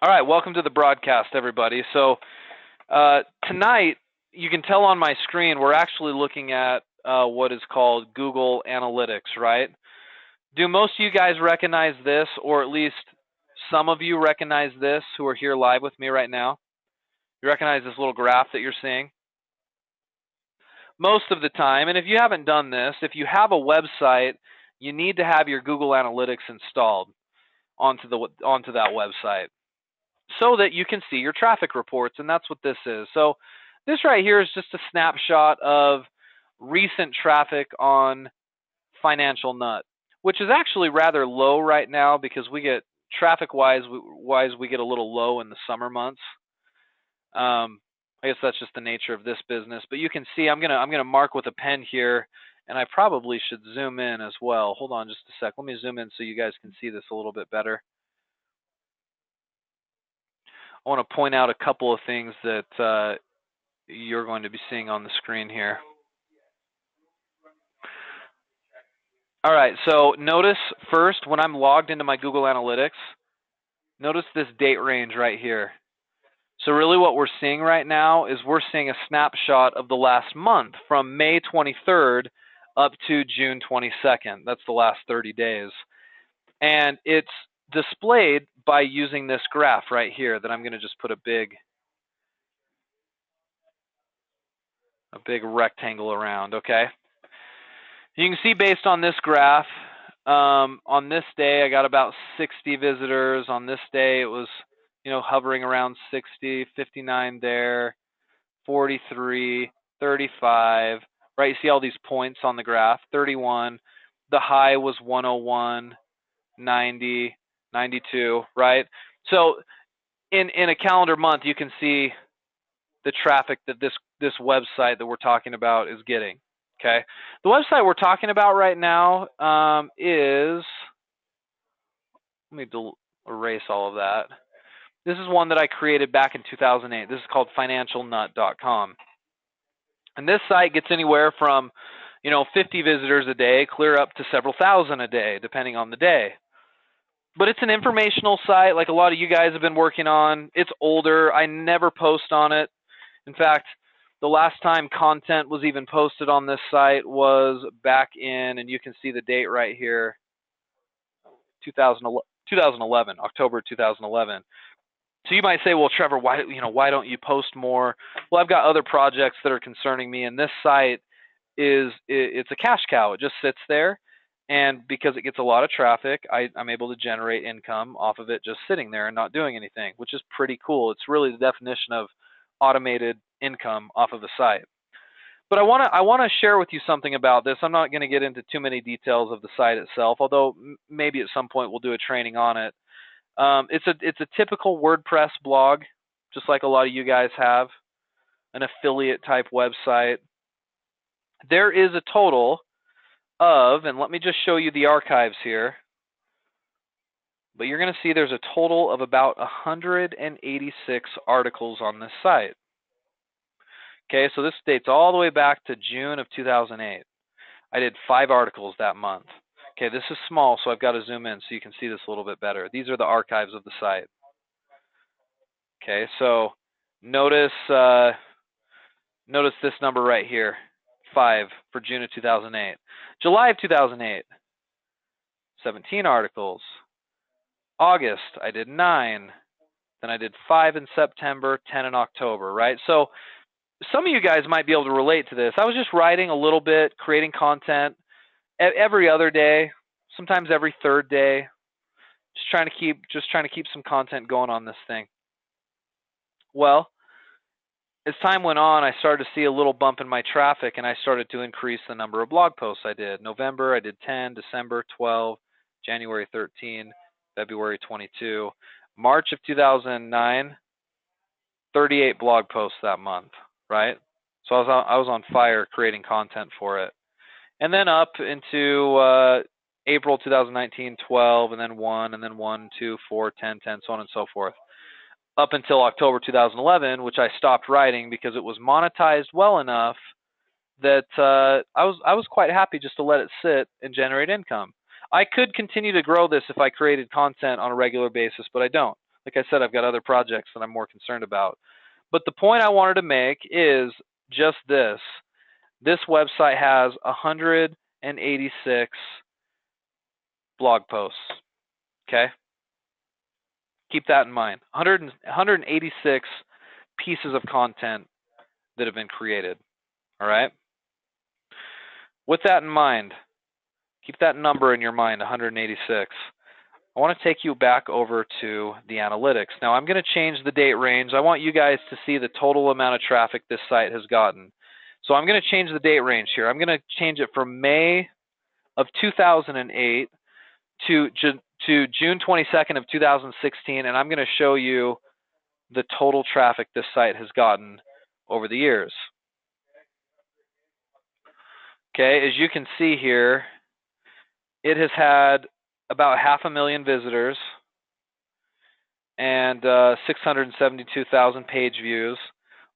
All right, welcome to the broadcast, everybody. So tonight, you can tell on my screen, we're actually looking at what is called Google Analytics, right? Do most of you guys recognize this, or at least some of you recognize this who are here live with me right now? You recognize this little graph that you're seeing? Most of the time, and if you haven't done this, if you have a website, you need to have your Google Analytics installed onto that website, so that you can see your traffic reports, and that's what this is. So this right here is just a snapshot of recent traffic on Financial Nut, which is actually rather low right now because we get traffic-wise, we get a little low in the summer months. I guess that's just the nature of this business. But you can see I'm gonna mark with a pen here, and I probably should zoom in as well. Hold on just a sec. Let me zoom in so you guys can see this a little bit better. I want to point out a couple of things that you're going to be seeing on the screen here. All right, so notice first when I'm logged into my Google Analytics, notice this date range right here. So really what we're seeing right now is we're seeing a snapshot of the last month from May 23rd up to June 22nd. That's the last 30 days. And it's displayed by using this graph right here that I'm going to just put a big rectangle around, okay? You can see based on this graph, on this day I got about 60 visitors. On this day it was, hovering around 60, 59 there, 43, 35, right? You see all these points on the graph, 31. The high was 101, 90, 92, right? So in a calendar month, you can see the traffic that this website that we're talking about is getting. Okay, the website we're talking about right now is, let me erase all of that. This is one that I created back in 2008. This is called financialnut.com. And this site gets anywhere from, 50 visitors a day, clear up to several thousand a day, depending on the day. But it's an informational site like a lot of you guys have been working on. It's older. I never post on it. In fact, the last time content was even posted on this site was back in, and you can see the date right here, 2011, October 2011. So you might say, well, Trevor, why don't you post more? Well, I've got other projects that are concerning me, and this site it's a cash cow. It just sits there, and because it gets a lot of traffic, I'm able to generate income off of it just sitting there and not doing anything, which is pretty cool. It's really the definition of automated income off of the site. But I want to share with you something about this. I'm not going to get into too many details of the site itself, although maybe at some point we'll do a training on it. It's a typical WordPress blog, just like a lot of you guys have, an affiliate type website. There is a total of, and let me just show you the archives here, but you're going to see there's a total of about 186 articles on this site. Okay, so this dates all the way back to June of 2008. I did 5 articles that month. Okay, this is small, so I've got to zoom in so you can see this a little bit better. These are the archives of the site. Okay, so notice this number right here, 5 for June of 2008. July of 2008, 17 articles. August, I did 9. Then I did 5 in September, 10 in October, right? So some of you guys might be able to relate to this. I was just writing a little bit, creating content every other day, sometimes every third day, just trying to keep some content going on this thing. Well, as time went on, I started to see a little bump in my traffic, and I started to increase the number of blog posts I did. November, I did 10, December, 12, January, 13, February, 22. March of 2009, 38 blog posts that month, right? So I was on fire creating content for it. And then up into April 2019, 12, and then 1, and then 1, 2, 4, 10, 10, so on and so forth. Up until October 2011, which I stopped writing because it was monetized well enough that I was quite happy just to let it sit and generate income. I could continue to grow this if I created content on a regular basis, but I don't. Like I said, I've got other projects that I'm more concerned about. But the point I wanted to make is just this. This website has 186 blog posts. Okay? Keep that in mind. 186 pieces of content that have been created. All right? With that in mind, keep that number in your mind, 186. I want to take you back over to the analytics. Now, I'm going to change the date range. I want you guys to see the total amount of traffic this site has gotten. So I'm going to change the date range here. I'm going to change it from May of 2008 to June 22nd of 2016, and I'm going to show you the total traffic this site has gotten over the years. Okay, as you can see here, it has had about 500,000 visitors and 672,000 page views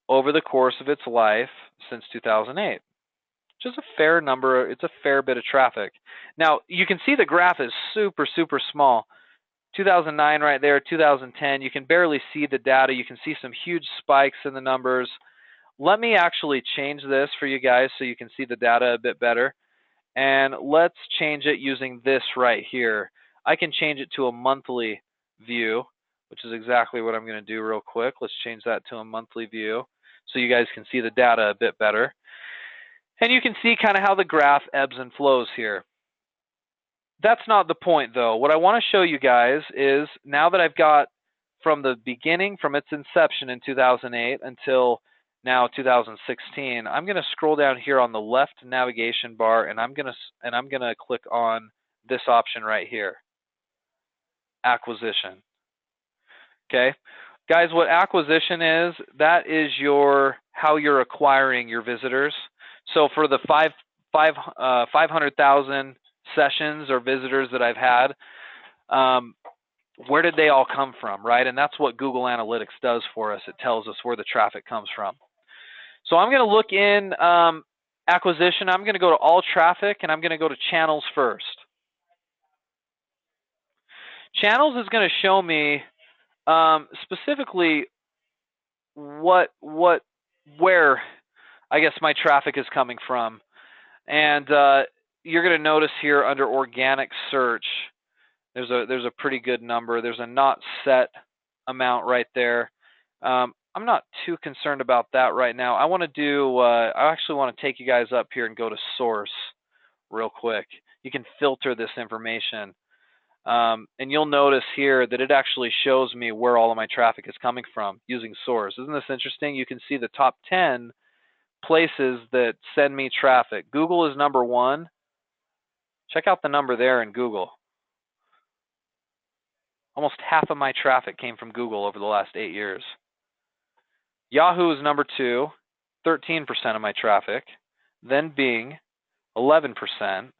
over the course of its life since 2008. Which is a fair number. It's a fair bit of traffic. Now, you can see the graph is super, super small. 2009 right there, 2010, you can barely see the data. You can see some huge spikes in the numbers. Let me actually change this for you guys so you can see the data a bit better. And let's change it using this right here. I can change it to a monthly view, which is exactly what I'm going to do real quick. Let's change that to a monthly view so you guys can see the data a bit better. And you can see kind of how the graph ebbs and flows here. That's not the point, though. What I want to show you guys is now that I've got from the beginning, from its inception in 2008 until now 2016, I'm going to scroll down here on the left navigation bar, and I'm going to click on this option right here, acquisition. Okay, guys, what acquisition is, that is how you're acquiring your visitors. So for the 500,000 sessions or visitors that I've had, where did they all come from, right? And that's what Google Analytics does for us. It tells us where the traffic comes from. So I'm going to look in acquisition. I'm going to go to all traffic, and I'm going to go to channels first. Channels is going to show me specifically where I guess my traffic is coming from. And you're going to notice here under organic search, there's a pretty good number. There's a not set amount right there. I'm not too concerned about that right now. I actually want to take you guys up here and go to source real quick. You can filter this information. And you'll notice here that it actually shows me where all of my traffic is coming from using source. Isn't this interesting? You can see the top 10 places that send me traffic. Google is number 1. Check out the number there in Google. Almost half of my traffic came from Google over the last 8 years. Yahoo is number 2, 13% of my traffic. Then Bing, 11%.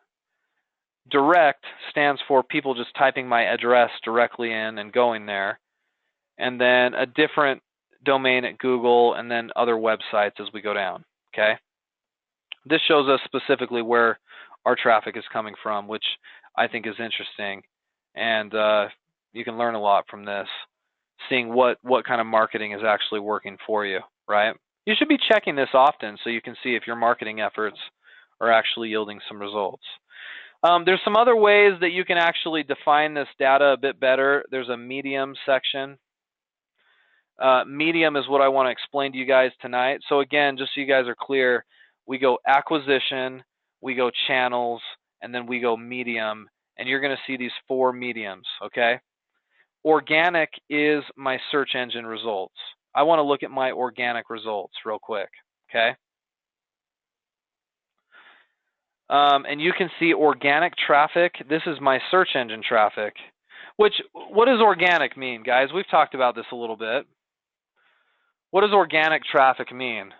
Direct stands for people just typing my address directly in and going there. And then a different domain at Google, and then other websites as we go down. Okay? This shows us specifically where our traffic is coming from, which I think is interesting. And you can learn a lot from this, seeing what kind of marketing is actually working for you, right? You should be checking this often so you can see if your marketing efforts are actually yielding some results. There's some other ways that you can actually define this data a bit better. There's a medium section. Medium is what I want to explain to you guys tonight. So again, just so you guys are clear, we go acquisition, we go channels, and then we go medium. And you're going to see these 4 mediums, okay? Organic is my search engine results. I want to look at my organic results real quick, okay? And you can see organic traffic. This is my search engine traffic. What does organic mean, guys? We've talked about this a little bit. What does organic traffic mean?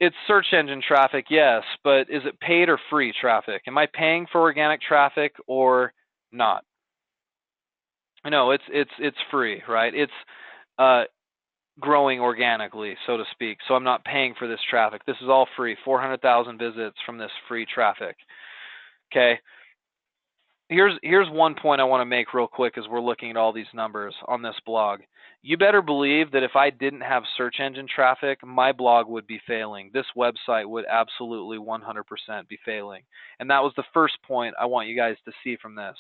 It's search engine traffic, yes, but is it paid or free traffic? Am I paying for organic traffic or not? No, it's free, right? It's growing organically, so to speak. So I'm not paying for this traffic. This is all free. 400,000 visits from this free traffic. Okay. here's one point I want to make real quick as we're looking at all these numbers on this blog. You better believe that if I didn't have search engine traffic, my blog would be failing. This website would absolutely 100% be failing. And that was the first point I want you guys to see from this.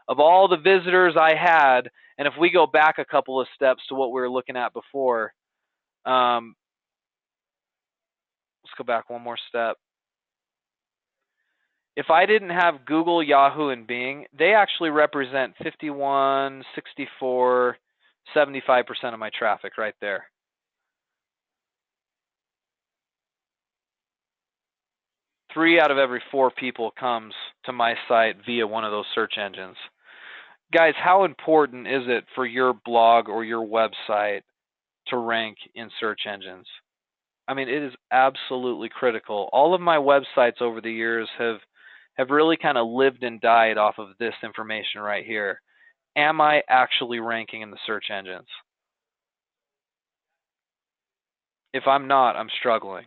Of all the visitors I had, and if we go back a couple of steps to what we were looking at before, let's go back one more step. If I didn't have Google, Yahoo, and Bing, they actually represent 51, 64, 75% of my traffic right there. Three out of every four people comes to my site via one of those search engines. Guys, how important is it for your blog or your website to rank in search engines? I mean, it is absolutely critical. All of my websites over the years have really kind of lived and died off of this information right here. Am I actually ranking in the search engines? If I'm not, I'm struggling.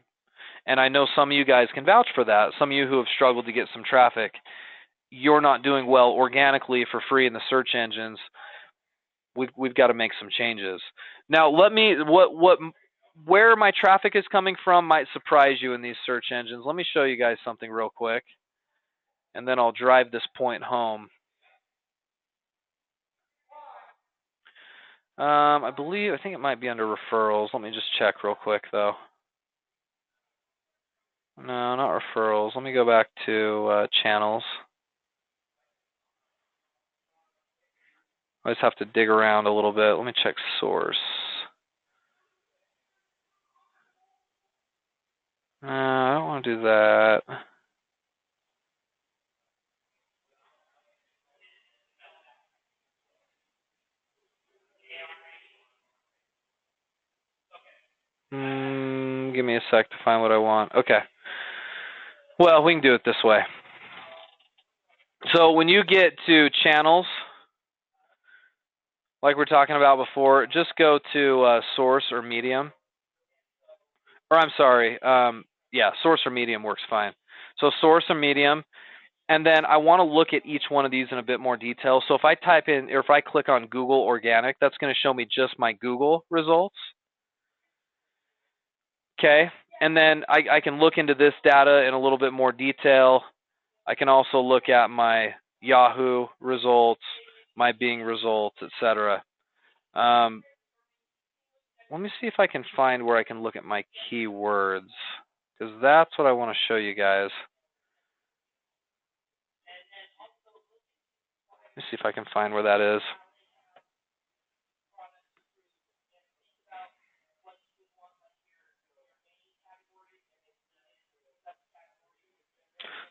And I know some of you guys can vouch for that. Some of you who have struggled to get some traffic, you're not doing well organically for free in the search engines. We've got to make some changes. Now, where my traffic is coming from might surprise you in these search engines. Let me show you guys something real quick, and then I'll drive this point home. I think it might be under referrals. Let me just check real quick, though. No, not referrals. Let me go back to channels. I just have to dig around a little bit. Let me check source. I don't want to do that. Give me a sec to find what I want. Okay. Well, we can do it this way. So when you get to channels, like we're talking about before, just go to source or medium. Or I'm sorry, yeah, source or medium works fine. So source or medium, and then I want to look at each one of these in a bit more detail. So if I type in, or if I click on Google Organic, that's going to show me just my Google results. Okay, and then I can look into this data in a little bit more detail. I can also look at my Yahoo results, my Bing results, etc. Let me see if I can find where I can look at my keywords, because that's what I want to show you guys. Let me see if I can find where that is.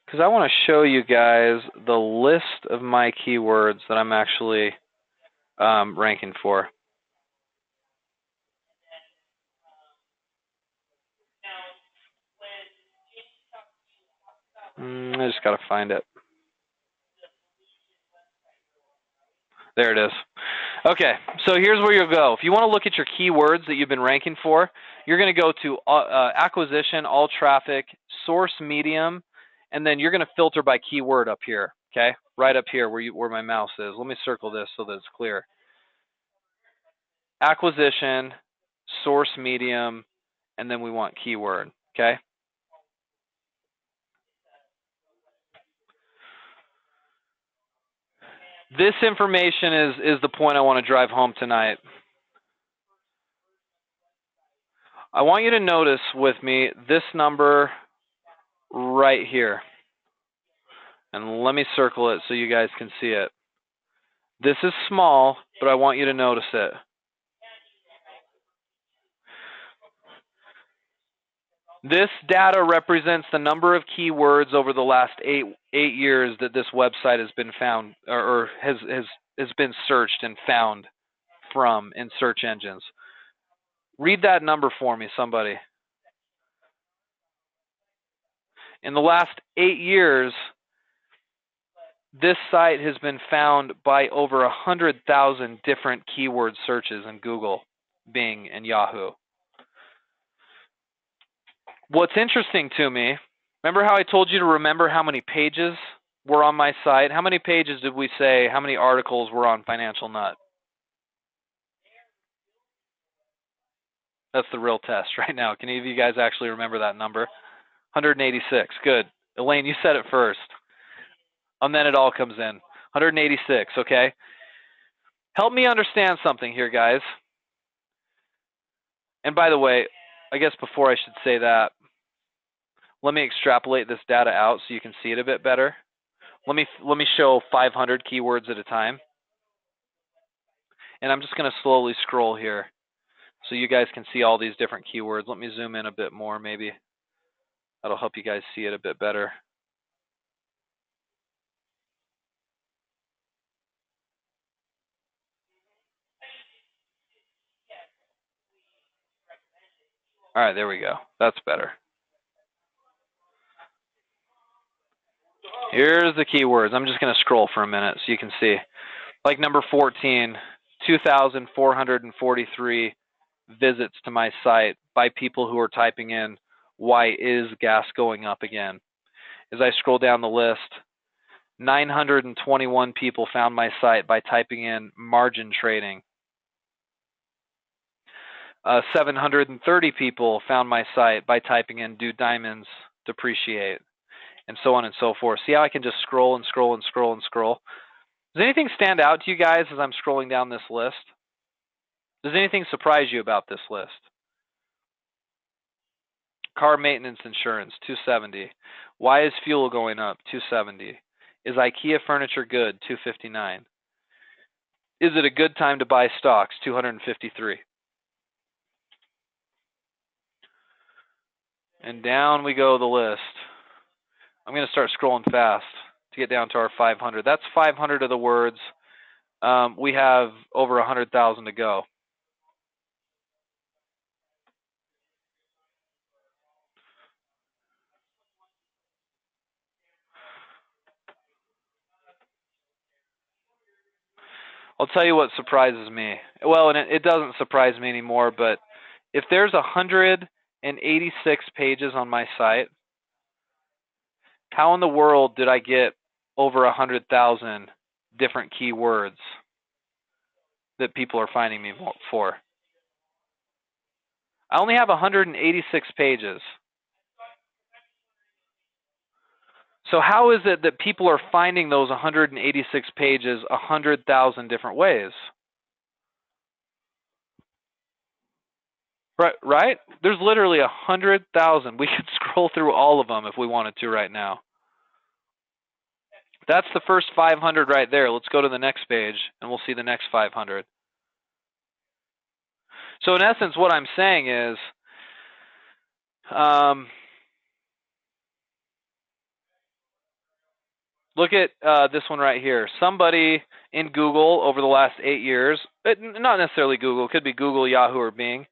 Because I want to show you guys the list of my keywords that I'm actually ranking for. I just got to find it. There it is. Okay, so here's where you'll go. If you want to look at your keywords that you've been ranking for, you're going to go to acquisition, all traffic, source medium, and then you're going to filter by keyword up here, okay? Right up here where my mouse is. Let me circle this so that it's clear. Acquisition, source medium, and then we want keyword, okay? This information is the point I want to drive home tonight. I want you to notice with me this number right here. And let me circle it so you guys can see it. This is small, but I want you to notice it. This data represents the number of keywords over the last eight years that this website has been found or has been searched and found from in search engines. Read that number for me, somebody. In the last 8 years, this site has been found by over 100,000 different keyword searches in Google, Bing, and Yahoo. What's interesting to me, remember how I told you to remember how many pages were on my site? How many pages did we say, how many articles were on Financial Nut? That's the real test right now. Can any of you guys actually remember that number? 186. Good. Elaine, you said it first. And then it all comes in. 186, okay? Help me understand something here, guys. And by the way, I guess before I should say that, let me extrapolate this data out so you can see it a bit better. Let me show 500 keywords at a time. And I'm just going to slowly scroll here so you guys can see all these different keywords. Let me zoom in a bit more maybe. That'll help you guys see it a bit better. All right, there we go. That's better. Here's the keywords. I'm just going to scroll for a minute so you can see. Like number 14, 2,443 visits to my site by people who are typing in, why is gas going up again? As I scroll down the list, 921 people found my site by typing in margin trading. 730 people found my site by typing in, do diamonds depreciate? And so on and so forth. See how I can just scroll and scroll and scroll and scroll? Does anything stand out to you guys as I'm scrolling down this list? Does anything surprise you about this list? Car maintenance insurance, 270. Why is fuel going up? 270. Is IKEA furniture good? 259. Is it a good time to buy stocks? 253. And down we go the list. I'm going to start scrolling fast to get down to our 500. That's 500 of the words. We have over 100,000 to go. I'll tell you what surprises me. Well, and it doesn't surprise me anymore, but if there's 186 pages on my site, how in the world did I get over 100,000 different keywords that people are finding me for? I only have 186 pages. So how is it that people are finding those 186 pages 100,000 different ways? Right? There's literally 100,000. We could scroll through all of them if we wanted to right now. That's the first 500 right there. Let's go to the next page and we'll see the next 500. So in essence, what I'm saying is, look at this one right here. Somebody in Google over the last 8 years, not necessarily Google, it could be Google, Yahoo, or Bing.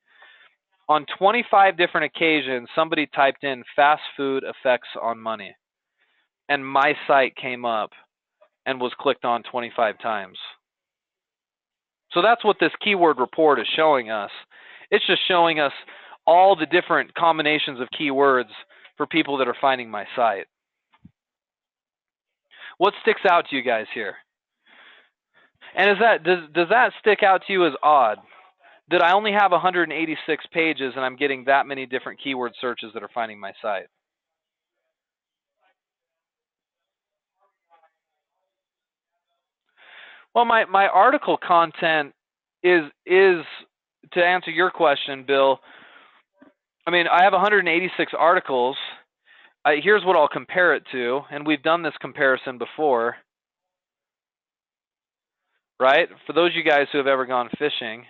On 25 different occasions, somebody typed in fast food effects on money. And my site came up and was clicked on 25 times. So that's what this keyword report is showing us. It's just showing us all the different combinations of keywords for people that are finding my site. What sticks out to you guys here? And does that stick out to you as odd? That I only have 186 pages and I'm getting that many different keyword searches that are finding my site? Well, my article content is to answer your question, Bill. I mean, I have 186 articles. Here's what I'll compare it to, and we've done this comparison before, right? For those of you guys who have ever gone fishing,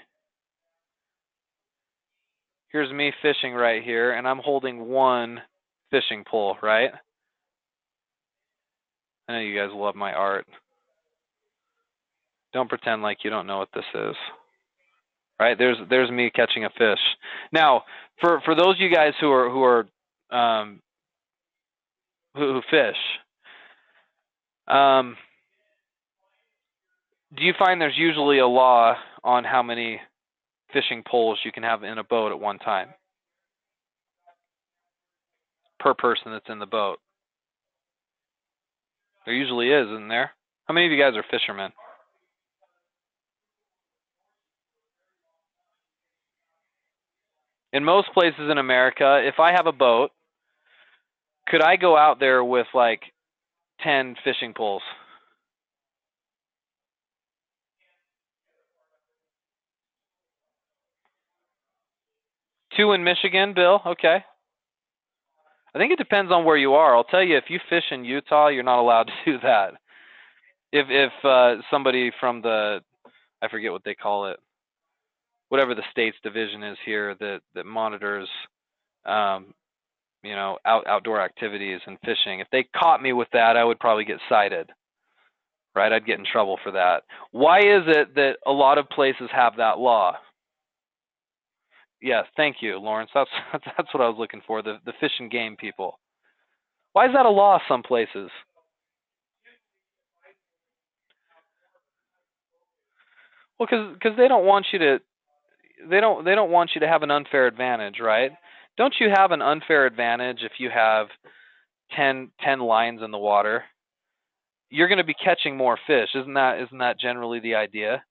here's me fishing right here, and I'm holding one fishing pole, right? I know you guys love my art. Don't pretend like you don't know what this is. Right? There's me catching a fish. Now, for those of you guys who fish, do you find there's usually a law on how many fishing poles you can have in a boat at one time per person that's in the boat? There usually is, isn't there? How many of you guys are fishermen? In most places in America, if I have a boat, could I go out there with like 10 fishing poles? Two in Michigan, Bill? Okay. I think it depends on where you are. I'll tell you, if you fish in Utah, you're not allowed to do that. If somebody from the, I forget what they call it, whatever the state's division is here that monitors, um, outdoor activities and fishing, if they caught me with that, I would probably get cited, right? I'd get in trouble for that. Why is it that a lot of places have that law? Yes, thank you, Lawrence. That's what I was looking for. The fish and game people. Why is that a law some places? Well, because they don't want you to have an unfair advantage, right? Don't you have an unfair advantage if you have 10 lines in the water? You're going to be catching more fish. Isn't that generally the idea,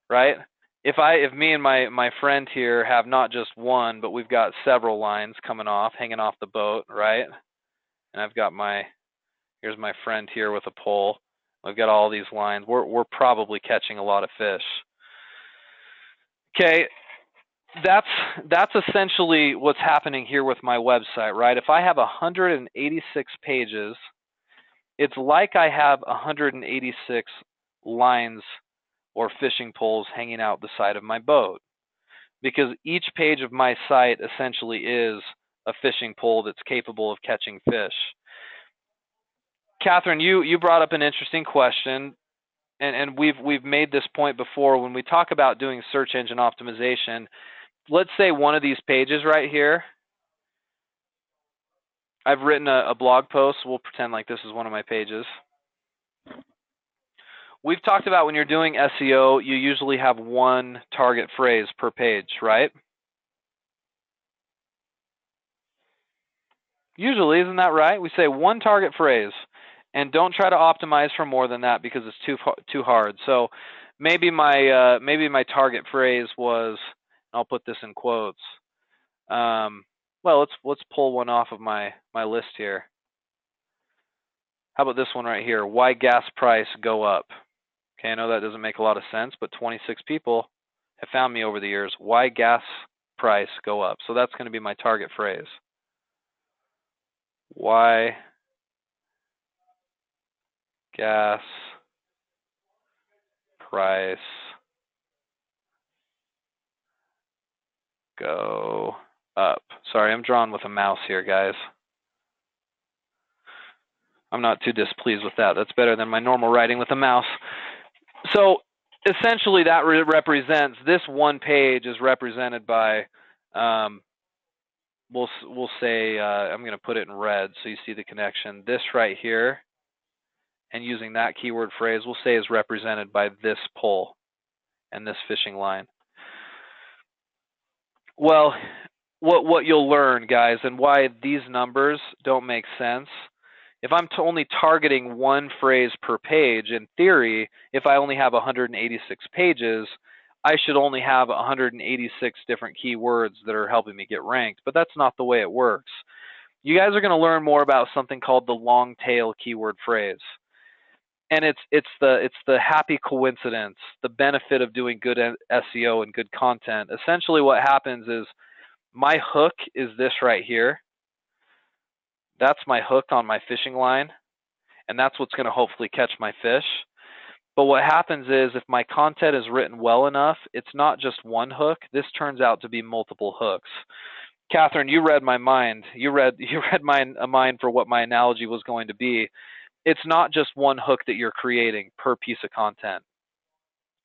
right? If me and my friend here have not just one, but we've got several lines hanging off the boat, right? And I've got here's my friend here with a pole. We've got all these lines. We're probably catching a lot of fish. Okay, that's essentially what's happening here with my website, right? If I have 186 pages, it's like I have 186 lines or fishing poles hanging out the side of my boat, because each page of my site essentially is a fishing pole that's capable of catching fish. Catherine, you brought up an interesting question, and we've made this point before when we talk about doing search engine optimization. Let's say one of these pages right here, I've written a blog post. We'll pretend like this is one of my pages. We've talked about when you're doing SEO, you usually have one target phrase per page, right? Usually, isn't that right? We say one target phrase, and don't try to optimize for more than that because it's too hard. So maybe my target phrase was, I'll put this in quotes. Well, let's pull one off of my list here. How about this one right here? Why gas price go up? Okay, I know that doesn't make a lot of sense, but 26 people have found me over the years. Why gas price go up? So that's going to be my target phrase. Why gas price go up? Sorry, I'm drawing with a mouse here, guys. I'm not too displeased with that. That's better than my normal writing with a mouse. So essentially that represents, this one page is represented by, we'll say, I'm going to put it in red so you see the connection. This right here, and using that keyword phrase, we'll say is represented by this pole and this fishing line. Well, what you'll learn, guys, and why these numbers don't make sense, if I'm only targeting one phrase per page, in theory, if I only have 186 pages, I should only have 186 different keywords that are helping me get ranked, but that's not the way it works. You guys are going to learn more about something called the long tail keyword phrase. And it's the happy coincidence, the benefit of doing good SEO and good content. Essentially what happens is my hook is this right here. That's my hook on my fishing line, and that's what's going to hopefully catch my fish. But what happens is if my content is written well enough, it's not just one hook. This turns out to be multiple hooks. Catherine, you read my mind. You read a mind for what my analogy was going to be. It's not just one hook that you're creating per piece of content.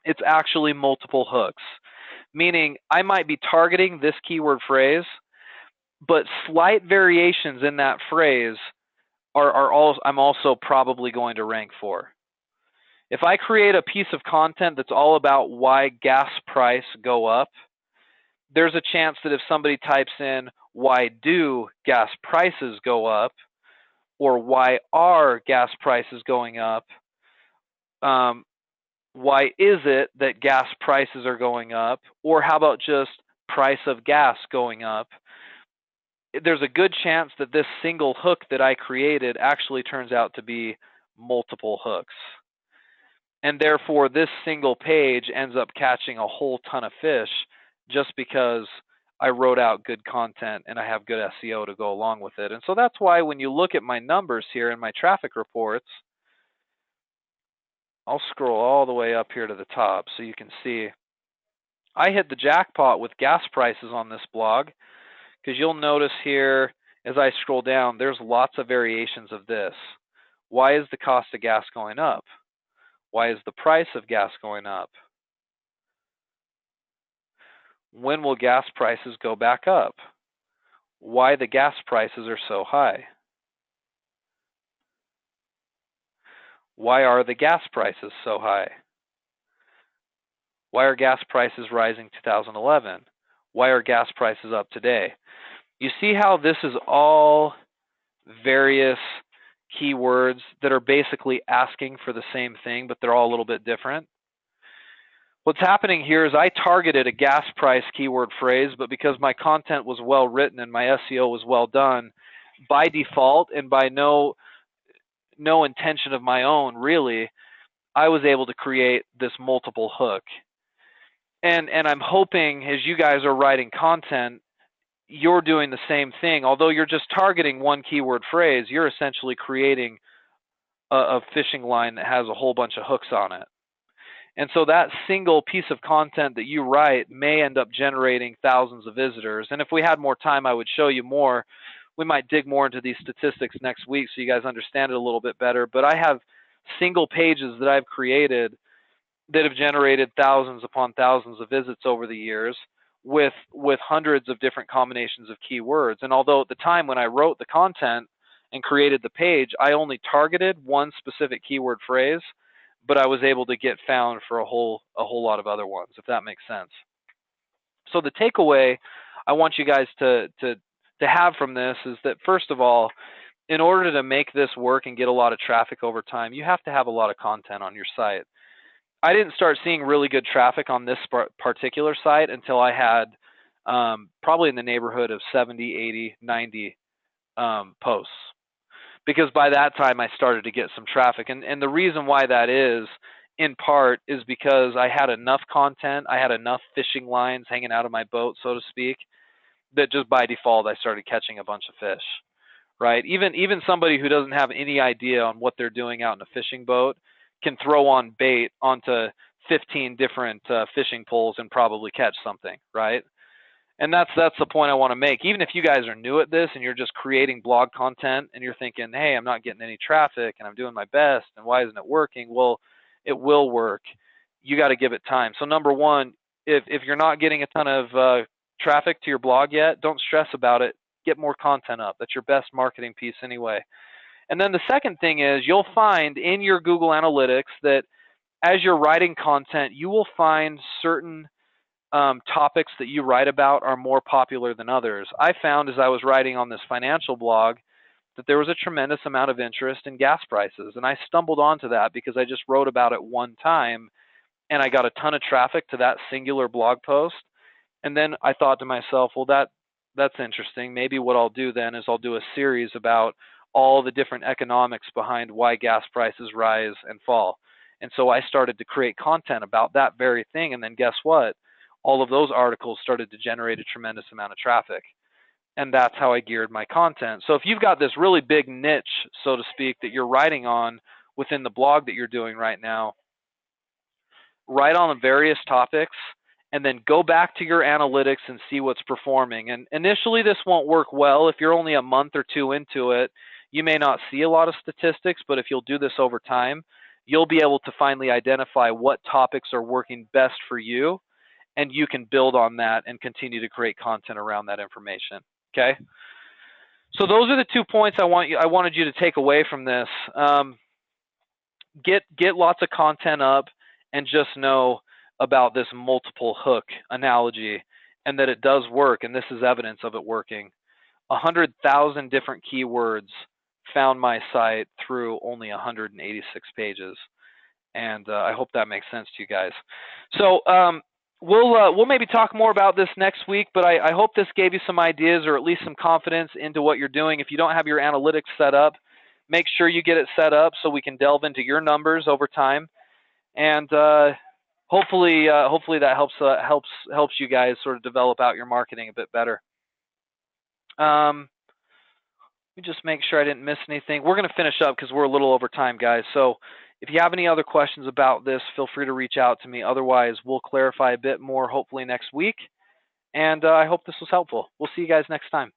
It's actually multiple hooks, meaning I might be targeting this keyword phrase, but slight variations in that phrase I'm also probably going to rank for. If I create a piece of content that's all about why gas price go up, there's a chance that if somebody types in why do gas prices go up, or why are gas prices going up? Why is it that gas prices are going up? Or how about just price of gas going up? There's a good chance that this single hook that I created actually turns out to be multiple hooks. And therefore, this single page ends up catching a whole ton of fish just because I wrote out good content and I have good SEO to go along with it. And so that's why when you look at my numbers here in my traffic reports, I'll scroll all the way up here to the top so you can see I hit the jackpot with gas prices on this blog, because you'll notice here as I scroll down, there's lots of variations of this. Why is the cost of gas going up? Why is the price of gas going up? When will gas prices go back up? Why the gas prices are so high? Why are the gas prices so high? Why are gas prices rising 2011? Why are gas prices up today? You see how this is all various keywords that are basically asking for the same thing, but they're all a little bit different. What's happening here is I targeted a gas price keyword phrase, but because my content was well written and my SEO was well done, by default and by no intention of my own, really, I was able to create this multiple hook. And I'm hoping as you guys are writing content, you're doing the same thing. Although you're just targeting one keyword phrase, you're essentially creating a fishing line that has a whole bunch of hooks on it. And so that single piece of content that you write may end up generating thousands of visitors. And if we had more time, I would show you more. We might dig more into these statistics next week so you guys understand it a little bit better. But I have single pages that I've created that have generated thousands upon thousands of visits over the years with hundreds of different combinations of keywords. And although at the time when I wrote the content and created the page, I only targeted one specific keyword phrase, but I was able to get found for a whole lot of other ones, if that makes sense. So the takeaway I want you guys to have from this is that, first of all, in order to make this work and get a lot of traffic over time, you have to have a lot of content on your site. I didn't start seeing really good traffic on this particular site until I had probably in the neighborhood of 70, 80, 90 posts. Because by that time I started to get some traffic. And the reason why that is, in part, is because I had enough content, I had enough fishing lines hanging out of my boat, so to speak, that just by default I started catching a bunch of fish. Right? Even somebody who doesn't have any idea on what they're doing out in a fishing boat can throw on bait onto 15 different fishing poles and probably catch something, right? And that's the point I want to make. Even if you guys are new at this and you're just creating blog content and you're thinking, hey, I'm not getting any traffic and I'm doing my best and why isn't it working? Well, it will work. You got to give it time. So number one, if you're not getting a ton of traffic to your blog yet, don't stress about it. Get more content up. That's your best marketing piece anyway. And then the second thing is you'll find in your Google Analytics that as you're writing content, you will find certain topics that you write about are more popular than others. I found as I was writing on this financial blog that there was a tremendous amount of interest in gas prices. And I stumbled onto that because I just wrote about it one time and I got a ton of traffic to that singular blog post. And then I thought to myself, well, that's interesting. Maybe what I'll do then is I'll do a series about all the different economics behind why gas prices rise and fall. And so I started to create content about that very thing. And then guess what? All of those articles started to generate a tremendous amount of traffic. And that's how I geared my content. So if you've got this really big niche, so to speak, that you're writing on within the blog that you're doing right now, write on the various topics and then go back to your analytics and see what's performing. And initially this won't work well. If you're only a month or two into it, you may not see a lot of statistics, but if you'll do this over time, you'll be able to finally identify what topics are working best for you, and you can build on that and continue to create content around that information. Okay? So those are the 2 points I wanted you to take away from this. Get lots of content up and just know about this multiple hook analogy and that it does work, and this is evidence of it working. 100,000 different keywords found my site through only 186 pages. And I hope that makes sense to you guys. So we'll maybe talk more about this next week, but I hope this gave you some ideas or at least some confidence into what you're doing. If you don't have your analytics set up, make sure you get it set up so we can delve into your numbers over time. And hopefully that helps you guys sort of develop out your marketing a bit better. Let me just make sure I didn't miss anything. We're going to finish up because we're a little over time, guys. So if you have any other questions about this, feel free to reach out to me. Otherwise, we'll clarify a bit more hopefully next week. And I hope this was helpful. We'll see you guys next time.